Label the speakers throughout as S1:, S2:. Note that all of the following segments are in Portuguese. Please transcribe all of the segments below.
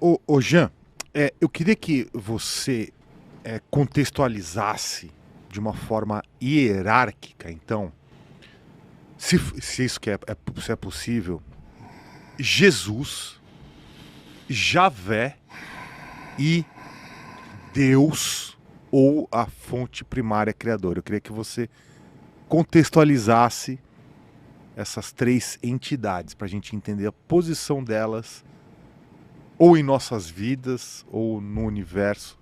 S1: Ô Jean, eu queria que você contextualizasse de uma forma hierárquica, então, se isso se é possível, Jesus, Javé e Deus ou a fonte primária criadora. Eu queria que você contextualizasse essas três entidades para a gente entender a posição delas ou em nossas vidas, ou no universo,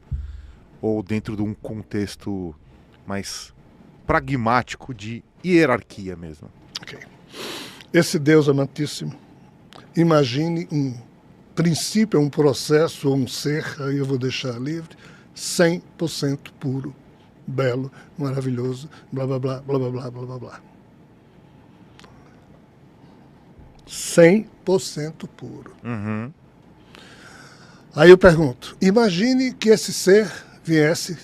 S1: ou dentro de um contexto mais pragmático de hierarquia mesmo.
S2: Ok. Esse Deus amantíssimo, imagine um princípio, um processo, ou um ser, aí eu vou deixar livre, 100% puro, belo, maravilhoso, blá, blá, blá, blá, blá, blá, blá, blá, blá. 100% puro.
S1: Uhum.
S2: Aí eu pergunto, imagine que esse ser viesse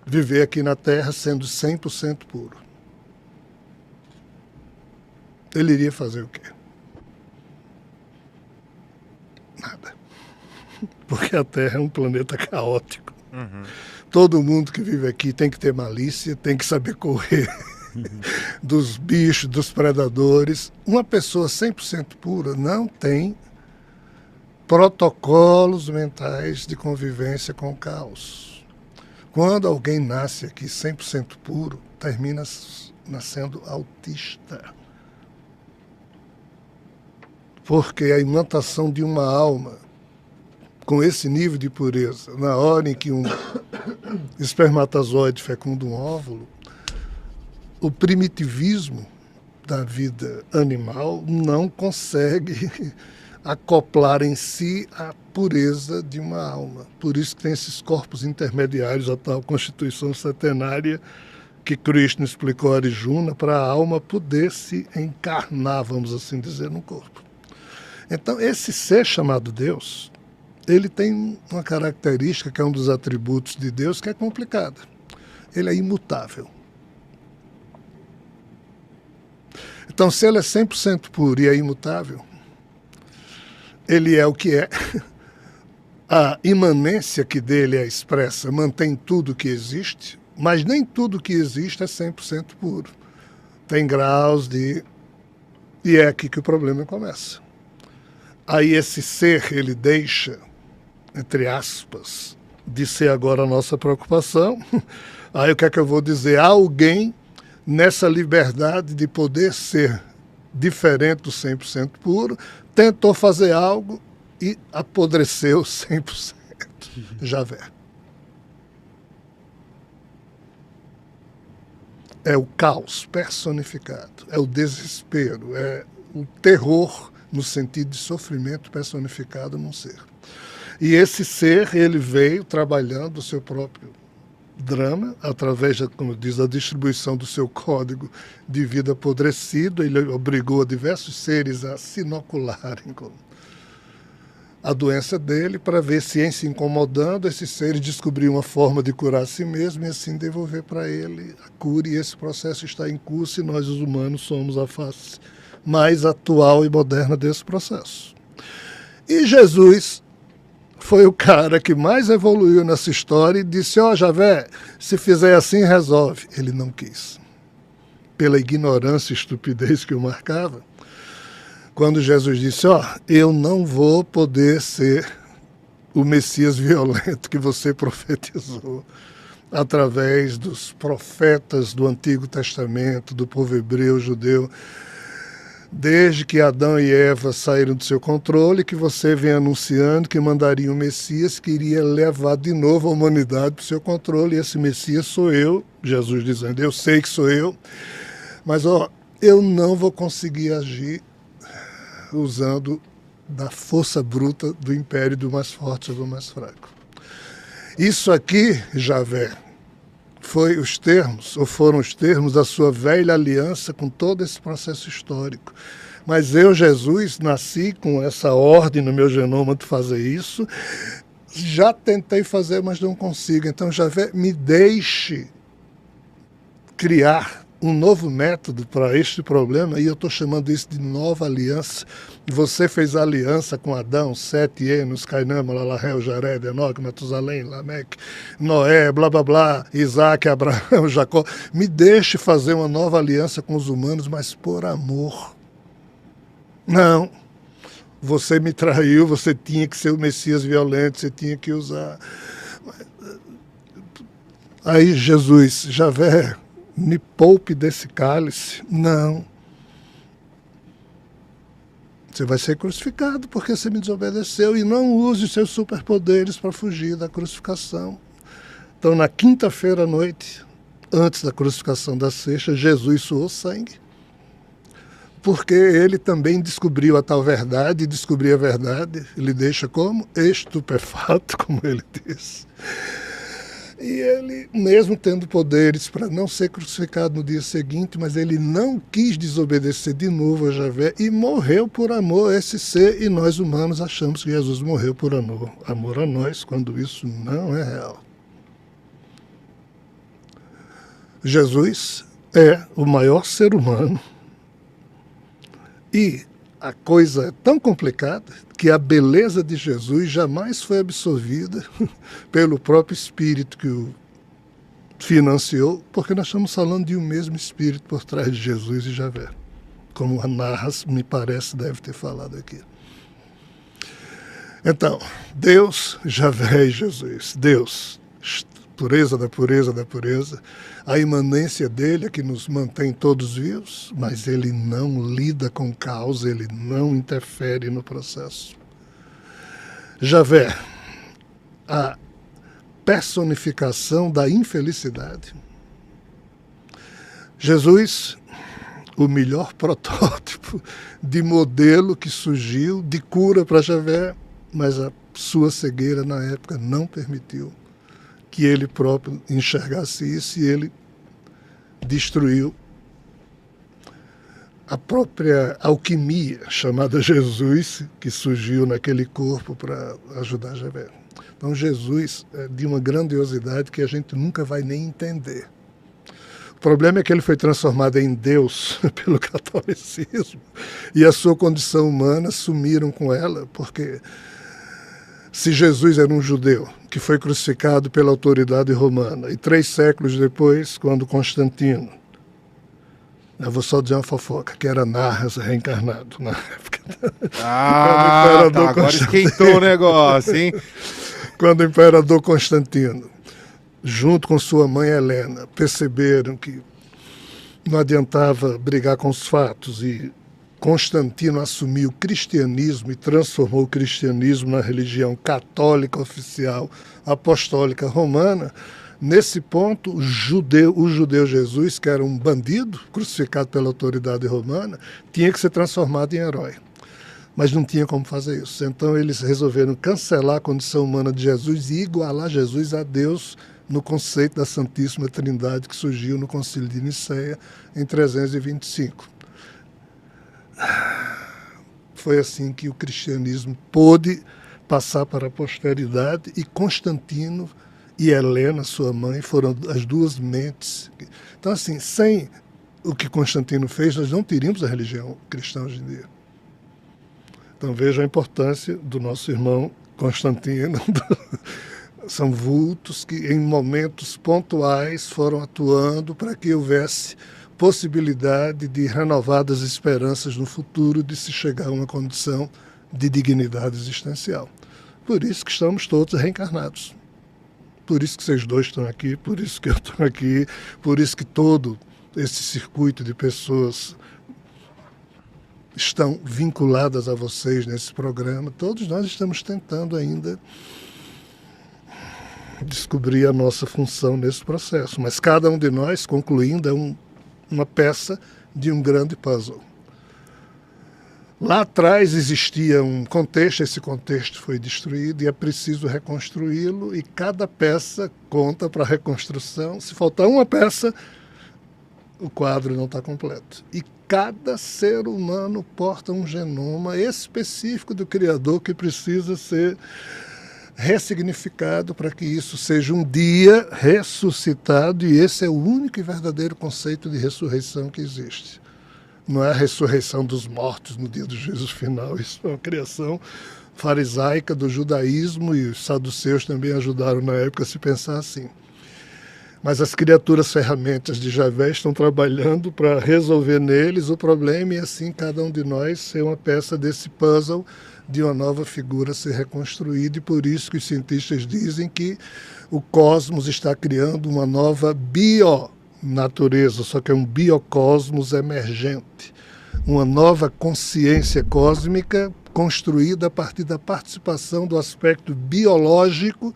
S2: viver aqui na Terra sendo 100% puro. Ele iria fazer o quê? Nada. Porque a Terra é um planeta caótico.
S1: Uhum.
S2: Todo mundo que vive aqui tem que ter malícia, tem que saber correr dos bichos, dos predadores. Uma pessoa 100% pura não tem protocolos mentais de convivência com o caos. Quando alguém nasce aqui 100% puro, termina nascendo autista. Porque a imantação de uma alma com esse nível de pureza, na hora em que um espermatozoide fecunda um óvulo, o primitivismo da vida animal não consegue acoplar em si a pureza de uma alma. Por isso que tem esses corpos intermediários, a tal constituição centenária que Krishna explicou a Arjuna, para a alma poder se encarnar, vamos assim dizer, no corpo. Então, esse ser chamado Deus, ele tem uma característica que é um dos atributos de Deus que é complicada. Ele é imutável. Então, se ele é 100% puro e é imutável, ele é o que é. A imanência que dele é expressa mantém tudo que existe, mas nem tudo que existe é 100% puro. Tem graus de... E é aqui que o problema começa. Aí esse ser, ele deixa, entre aspas, de ser agora a nossa preocupação. Aí o que é que eu vou dizer? Há alguém nessa liberdade de poder ser diferente do 100% puro, tentou fazer algo e apodreceu 100%. Javé. É o caos personificado, é o desespero, é o terror no sentido de sofrimento personificado num ser. E esse ser, ele veio trabalhando o seu próprio drama, através, como diz, da distribuição do seu código de vida apodrecido. Ele obrigou diversos seres a se inocularem com a doença dele, para ver se, em se incomodando, esses seres descobriam uma forma de curar a si mesmo e assim devolver para ele a cura. E esse processo está em curso e nós, os humanos, somos a face mais atual e moderna desse processo. E Jesus foi o cara que mais evoluiu nessa história e disse, ó, Javé, se fizer assim, resolve. Ele não quis. Pela ignorância e estupidez que o marcava, quando Jesus disse, ó, eu não vou poder ser o Messias violento que você profetizou através dos profetas do Antigo Testamento, do povo hebreu, judeu, desde que Adão e Eva saíram do seu controle, que você vem anunciando que mandaria um Messias que iria levar de novo a humanidade para o seu controle, e esse Messias sou eu, Jesus dizendo, eu sei que sou eu, mas ó, eu não vou conseguir agir usando da força bruta do império do mais forte sobre o mais fraco. Isso aqui, Javé, foram os termos da sua velha aliança com todo esse processo histórico. Mas eu, Jesus, nasci com essa ordem no meu genoma de fazer isso, já tentei fazer, mas não consigo. Então, Javé, me deixe criar um novo método para este problema, e eu estou chamando isso de nova aliança. Você fez aliança com Adão, Sete, Enos, Cainã, Malalahel, Jared, Enoque, Matusalém, Lameque, Noé, blá blá blá, Isaac, Abraão, Jacó. Me deixe fazer uma nova aliança com os humanos, mas por amor. Não. Você me traiu, você tinha que ser o Messias violento, você tinha que usar. Aí Jesus, Javé, me poupe desse cálice. Não. Você vai ser crucificado porque você me desobedeceu, e não use os seus superpoderes para fugir da crucificação. Então, na quinta-feira à noite, antes da crucificação da sexta, Jesus suou sangue, porque ele também descobriu a tal verdade, e descobrir a verdade ele deixa como? Estupefato, como ele disse. E ele, mesmo tendo poderes para não ser crucificado no dia seguinte, mas ele não quis desobedecer de novo a Javé e morreu por amor a esse ser, e nós humanos achamos que Jesus morreu por amor a nós, quando isso não é real. Jesus é o maior ser humano, e a coisa é tão complicada que a beleza de Jesus jamais foi absorvida pelo próprio Espírito que o financiou, porque nós estamos falando de um mesmo Espírito por trás de Jesus e Javé, como a Narras, me parece, deve ter falado aqui. Então, Deus, Javé e Jesus. Deus, pureza da pureza da pureza, a imanência dele é que nos mantém todos vivos, mas ele não lida com causa, ele não interfere no processo. Javé, a personificação da infelicidade. Jesus, o melhor protótipo de modelo que surgiu de cura para Javé, mas a sua cegueira na época não permitiu que ele próprio enxergasse isso, e ele destruiu a própria alquimia chamada Jesus, que surgiu naquele corpo para ajudar Javé. Então Jesus é de uma grandiosidade que a gente nunca vai nem entender. O problema é que ele foi transformado em Deus pelo catolicismo, e a sua condição humana sumiram com ela, porque se Jesus era um judeu que foi crucificado pela autoridade romana, e 3 séculos depois, quando Constantino, eu vou só dizer uma fofoca, que era Narras reencarnado na época.
S1: Ah, tá, agora esquentou o negócio, hein?
S2: Quando o imperador Constantino, junto com sua mãe Helena, perceberam que não adiantava brigar com os fatos, e Constantino assumiu o cristianismo e transformou o cristianismo na religião católica oficial, apostólica romana. Nesse ponto, o judeu Jesus, que era um bandido crucificado pela autoridade romana, tinha que ser transformado em herói. Mas não tinha como fazer isso. Então eles resolveram cancelar a condição humana de Jesus e igualar Jesus a Deus no conceito da Santíssima Trindade, que surgiu no Concílio de Nicéia em 325. Foi assim que o cristianismo pôde passar para a posteridade, e Constantino e Helena, sua mãe, foram as duas mentes. Então, assim, sem o que Constantino fez, nós não teríamos a religião cristã hoje em dia. Então, veja a importância do nosso irmão Constantino. São vultos que, em momentos pontuais, foram atuando para que houvesse possibilidade de renovadas esperanças no futuro, de se chegar a uma condição de dignidade existencial. Por isso que estamos todos reencarnados. Por isso que vocês dois estão aqui, por isso que eu estou aqui, por isso que todo esse circuito de pessoas estão vinculadas a vocês nesse programa. Todos nós estamos tentando ainda descobrir a nossa função nesse processo, mas cada um de nós, concluindo, é uma peça de um grande puzzle. Lá atrás existia um contexto, esse contexto foi destruído e é preciso reconstruí-lo, e cada peça conta para a reconstrução. Se faltar uma peça, o quadro não está completo. E cada ser humano porta um genoma específico do Criador que precisa ser ressignificado para que isso seja um dia ressuscitado, e esse é o único e verdadeiro conceito de ressurreição que existe. Não é a ressurreição dos mortos no dia do juízo final, isso é uma criação farisaica do judaísmo, e os saduceus também ajudaram na época a se pensar assim. Mas as criaturas ferramentas de Javé estão trabalhando para resolver neles o problema, e assim cada um de nós ser uma peça desse puzzle de uma nova figura ser reconstruída, e por isso que os cientistas dizem que o cosmos está criando uma nova bionatureza, só que é um biocosmos emergente, uma nova consciência cósmica construída a partir da participação do aspecto biológico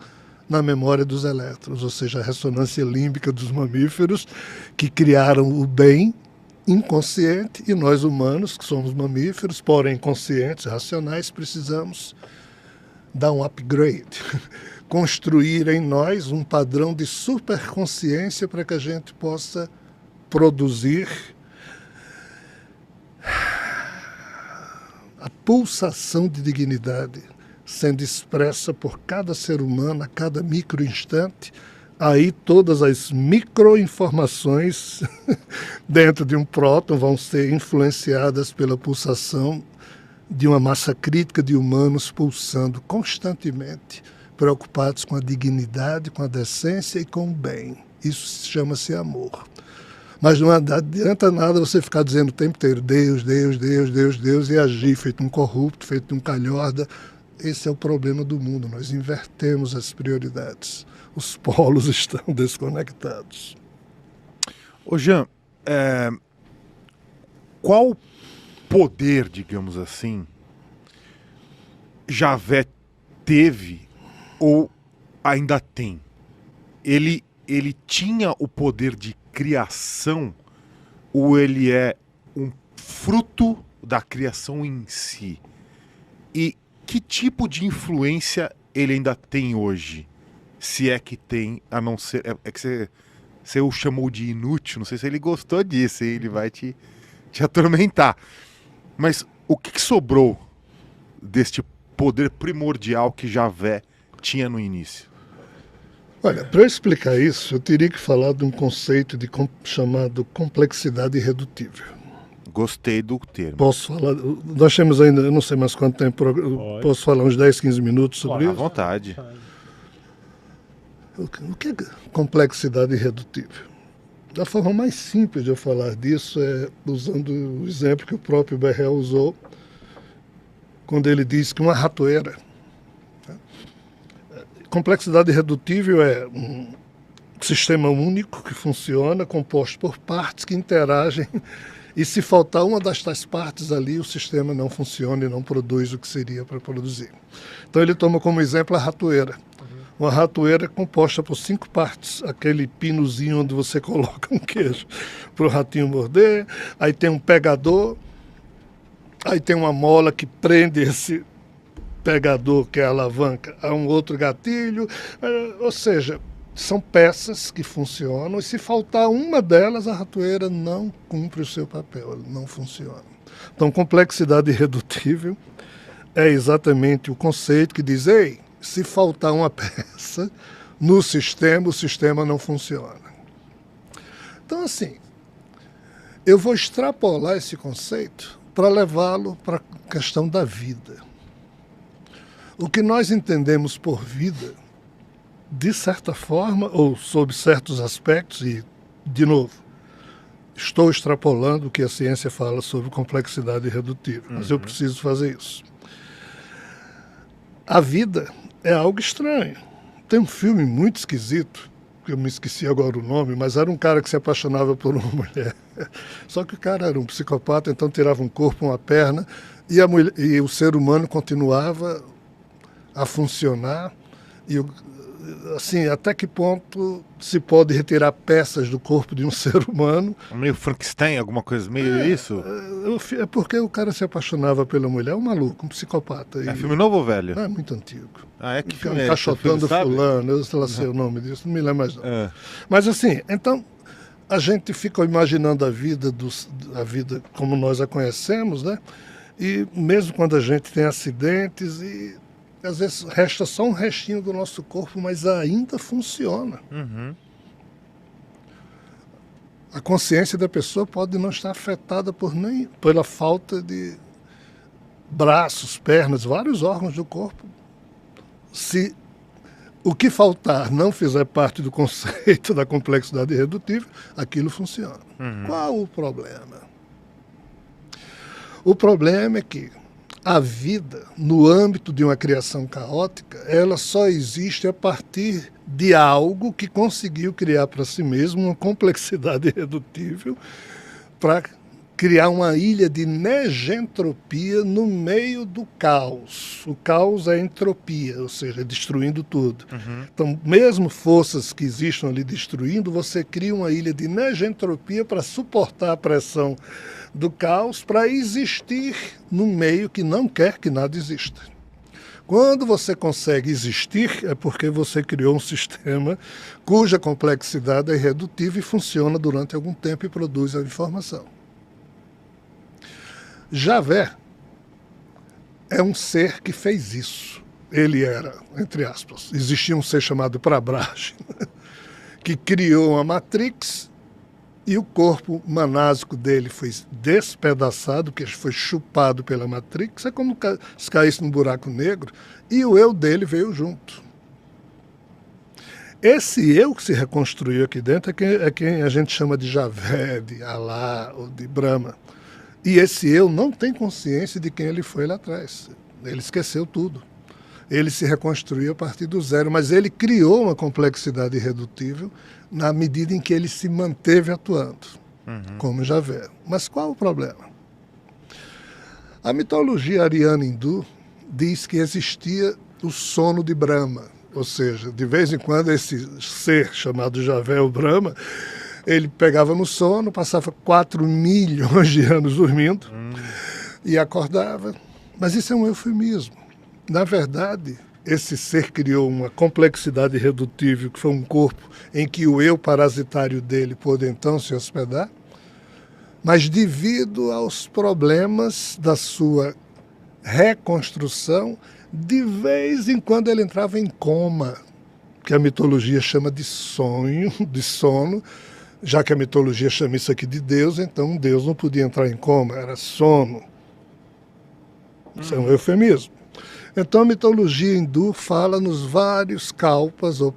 S2: na memória dos elétrons, ou seja, a ressonância límbica dos mamíferos que criaram o bem inconsciente, e nós humanos, que somos mamíferos, porém conscientes, racionais, precisamos dar um upgrade, construir em nós um padrão de superconsciência para que a gente possa produzir a pulsação de dignidade sendo expressa por cada ser humano a cada microinstante. Aí todas as microinformações dentro de um próton vão ser influenciadas pela pulsação de uma massa crítica de humanos pulsando constantemente, preocupados com a dignidade, com a decência e com o bem. Isso chama-se amor. Mas não adianta nada você ficar dizendo o tempo inteiro Deus, Deus, Deus, Deus, Deus, e agir feito um corrupto, feito um calhorda. Esse é o problema do mundo, nós invertemos as prioridades. Os polos estão desconectados.
S1: Ô Jean, qual poder, digamos assim, Javé teve ou ainda tem? Ele tinha o poder de criação, ou ele é um fruto da criação em si? E que tipo de influência ele ainda tem hoje? Se é que tem, a não ser... É que você o chamou de inútil, não sei se ele gostou disso, hein? Ele vai te atormentar. Mas o que sobrou deste poder primordial que Javé tinha no início?
S2: Olha, para eu explicar isso, eu teria que falar de um conceito chamado complexidade irredutível.
S1: Gostei do termo.
S2: Posso falar? Nós temos ainda, eu não sei mais quanto tempo, posso falar uns 10, 15 minutos sobre isso?
S1: À vontade.
S2: O que é complexidade irredutível? A forma mais simples de eu falar disso é usando o exemplo que o próprio Berrel usou, quando ele diz que uma ratoeira... Complexidade irredutível é um sistema único que funciona, composto por partes que interagem, e se faltar uma das tais partes ali, o sistema não funciona e não produz o que seria para produzir. Então ele toma como exemplo a ratoeira. Uma ratoeira composta por 5 partes, aquele pinozinho onde você coloca um queijo para o ratinho morder, aí tem um pegador, aí tem uma mola que prende esse pegador, que é a alavanca, a um outro gatilho, ou seja, são peças que funcionam, e se faltar uma delas, a ratoeira não cumpre o seu papel, ela não funciona. Então, complexidade irredutível é exatamente o conceito que diz, ei, se faltar uma peça no sistema, o sistema não funciona. Então, assim, eu vou extrapolar esse conceito para levá-lo para a questão da vida. O que nós entendemos por vida, de certa forma, ou sob certos aspectos, e, de novo, estou extrapolando o que a ciência fala sobre complexidade irredutível, mas eu preciso fazer isso. A vida é algo estranho. Tem um filme muito esquisito, que eu me esqueci agora o nome, mas era um cara que se apaixonava por uma mulher. Só que o cara era um psicopata, então tirava um corpo, uma perna, e o ser humano continuava a funcionar, e assim, até que ponto se pode retirar peças do corpo de um ser humano?
S1: Meio Frankenstein, alguma coisa, meio isso?
S2: É porque o cara se apaixonava pela mulher, um maluco, um psicopata.
S1: É filme novo ou velho?
S2: É muito antigo.
S1: Ah, é que filme é?
S2: Encaixotando fulano, eu sei lá sei o nome disso, não me lembro mais não. Mas assim, então, a gente fica imaginando a vida como nós a conhecemos, né? E mesmo quando a gente tem acidentes, e às vezes resta só um restinho do nosso corpo, mas ainda funciona. A consciência da pessoa pode não estar afetada pela falta de braços, pernas, vários órgãos do corpo. Se o que faltar não fizer parte do conceito da complexidade irredutível, aquilo funciona. Qual o problema? O problema é que a vida, no âmbito de uma criação caótica, ela só existe a partir de algo que conseguiu criar para si mesmo uma complexidade irredutível para criar uma ilha de negentropia no meio do caos. O caos é entropia, ou seja, destruindo tudo. Então, mesmo forças que existam ali destruindo, você cria uma ilha de negentropia para suportar a pressão do caos, para existir num meio que não quer que nada exista. Quando você consegue existir, é porque você criou um sistema cuja complexidade é irredutível e funciona durante algum tempo e produz a informação. Javé é um ser que fez isso. Ele era, entre aspas, existia um ser chamado Prabraj, que criou uma Matrix e o corpo manásico dele foi despedaçado, que foi chupado pela Matrix, é como se caísse num buraco negro, e o eu dele veio junto. Esse eu que se reconstruiu aqui dentro é quem a gente chama de Javé, de Alá ou de Brahma. E esse eu não tem consciência de quem ele foi lá atrás. Ele esqueceu tudo. Ele se reconstruiu a partir do zero, mas ele criou uma complexidade irredutível na medida em que ele se manteve atuando, como Javé. Mas qual o problema? A mitologia ariana hindu diz que existia o sono de Brahma, ou seja, de vez em quando esse ser chamado Javé ou Brahma, ele pegava no sono, passava 4 milhões de anos dormindo e acordava. Mas isso é um eufemismo. Na verdade, esse ser criou uma complexidade irredutível, que foi um corpo em que o eu parasitário dele pôde então se hospedar, mas devido aos problemas da sua reconstrução, de vez em quando ele entrava em coma, que a mitologia chama de sonho, de sono. Já que a mitologia chama isso aqui de Deus, então Deus não podia entrar em coma, era sono. Isso é um eufemismo. Então a mitologia hindu fala nos vários kalpas, ou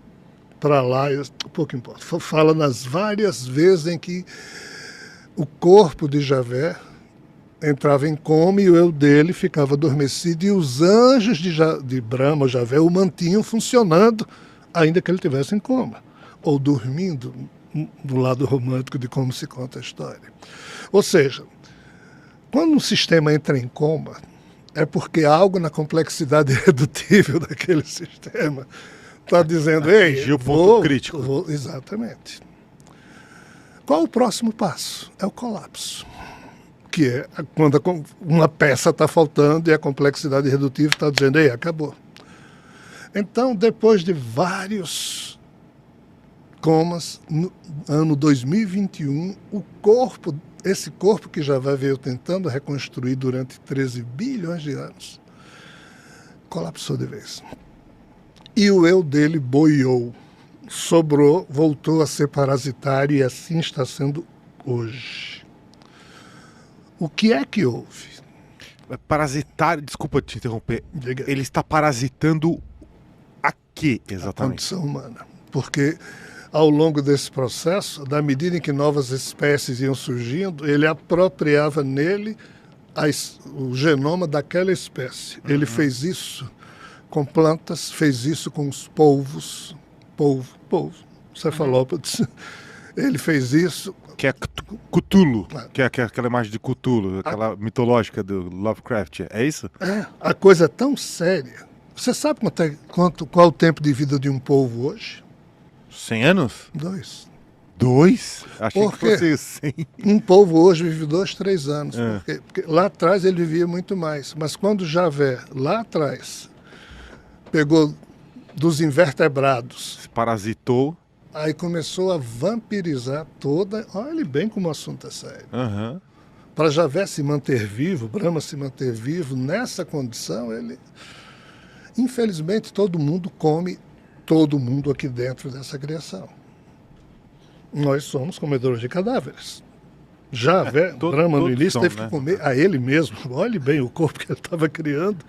S2: para lá, pouco importa, fala nas várias vezes em que o corpo de Javé entrava em coma e o eu dele ficava adormecido, e os anjos de Brahma, ou Javé, o mantinham funcionando, ainda que ele estivesse em coma, ou dormindo, do lado romântico de como se conta a história. Ou seja, quando um sistema entra em coma, é porque algo na complexidade irredutível daquele sistema está dizendo, ei,
S1: atingiu o ponto crítico.
S2: Exatamente. Qual o próximo passo? É o colapso, que é quando uma peça está faltando e a complexidade irredutível está dizendo, ei, acabou. Então, depois de vários comas, no ano 2021, esse corpo que Javé veio tentando reconstruir durante 13 bilhões de anos, colapsou de vez. E o eu dele boiou, sobrou, voltou a ser parasitário e assim está sendo hoje. O que é que houve?
S1: Parasitário, desculpa te interromper,
S2: Diga.
S1: ele está parasitando a quê exatamente?
S2: A condição humana. Porque ao longo desse processo, na medida em que novas espécies iam surgindo, ele apropriava nele o genoma daquela espécie. Ele fez isso com plantas, fez isso com os polvos, cefalópodes. Ele fez isso...
S1: Que é Cthulhu, que é aquela imagem de Cthulhu, aquela mitológica do Lovecraft, é isso?
S2: É, a coisa é tão séria. Você sabe qual é o tempo de vida de um polvo hoje?
S1: 100 anos?
S2: 2.
S1: 2? Achei
S2: Por
S1: que
S2: quê?
S1: fosse 100.
S2: Um polvo hoje vive 2, 3 anos. Porque lá atrás ele vivia muito mais. Mas quando Javé, lá atrás, pegou dos invertebrados...
S1: Se parasitou.
S2: Aí começou a vampirizar toda... Olha bem como o assunto é sério. Para Javé se manter vivo, Brahma se manter vivo, nessa condição, ele... Infelizmente, todo mundo come todo mundo aqui dentro dessa criação. Nós somos comedores de cadáveres. Javé, Brahma no início, teve que comer a ele mesmo. Olhe bem o corpo que ele estava criando,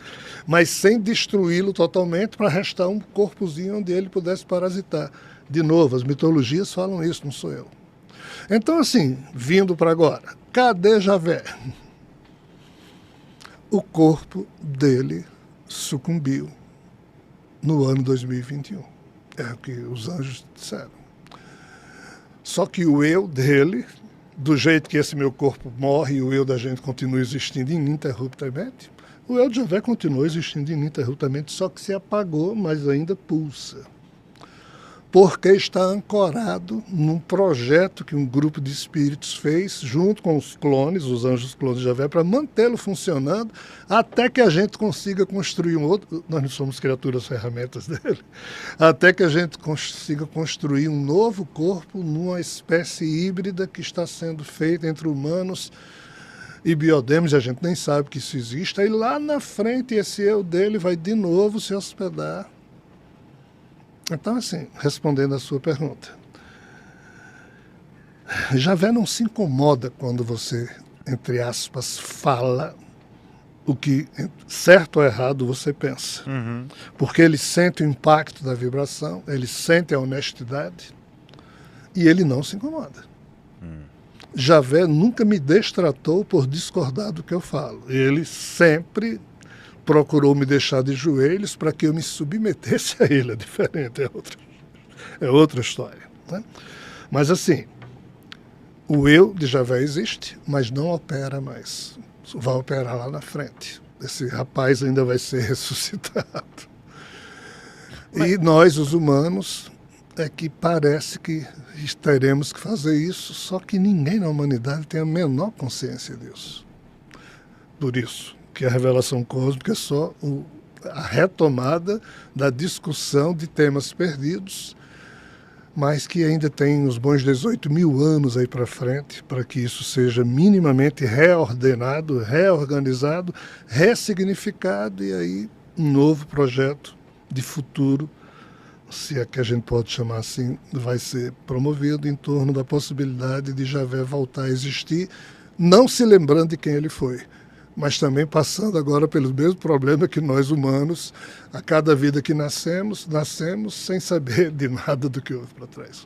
S2: mas sem destruí-lo totalmente para restar um corpozinho onde ele pudesse parasitar. De novo, as mitologias falam isso, não sou eu. Então, assim, vindo para agora, cadê Javé? O corpo dele sucumbiu no ano 2021. É o que os anjos disseram. Só que o eu dele, do jeito que esse meu corpo morre e o eu da gente continua existindo ininterruptamente, o eu de Javé continua existindo ininterruptamente, só que se apagou, mas ainda pulsa. Porque está ancorado num projeto que um grupo de espíritos fez, junto com os clones, os anjos clones de Javé, para mantê-lo funcionando, até que a gente consiga construir um outro... Nós não somos criaturas ferramentas dele. Até que a gente consiga construir um novo corpo numa espécie híbrida que está sendo feita entre humanos e biodemos, e a gente nem sabe que isso existe. Aí lá na frente esse eu dele vai de novo se hospedar. Então, assim, respondendo à sua pergunta, Javé não se incomoda quando você, entre aspas, fala o que, certo ou errado, você pensa.
S1: Uhum.
S2: Porque ele sente o impacto da vibração, ele sente a honestidade e ele não se incomoda. Javé nunca me destratou por discordar do que eu falo. Ele sempre procurou me deixar de joelhos para que eu me submetesse a ele. É diferente, é outra história. Né? Mas assim, o eu de Javé existe, mas não opera mais. Vai operar lá na frente. Esse rapaz ainda vai ser ressuscitado. E nós, os humanos, é que parece que teremos que fazer isso, só que ninguém na humanidade tem a menor consciência disso. Por isso que a revelação cósmica é só a retomada da discussão de temas perdidos, mas que ainda tem uns bons 18 mil anos aí para frente, para que isso seja minimamente reordenado, reorganizado, ressignificado, e aí um novo projeto de futuro, se é que a gente pode chamar assim, vai ser promovido em torno da possibilidade de Javé voltar a existir, não se lembrando de quem ele foi, mas também passando agora pelo mesmo problema que nós humanos, a cada vida que nascemos sem saber de nada do que houve para trás.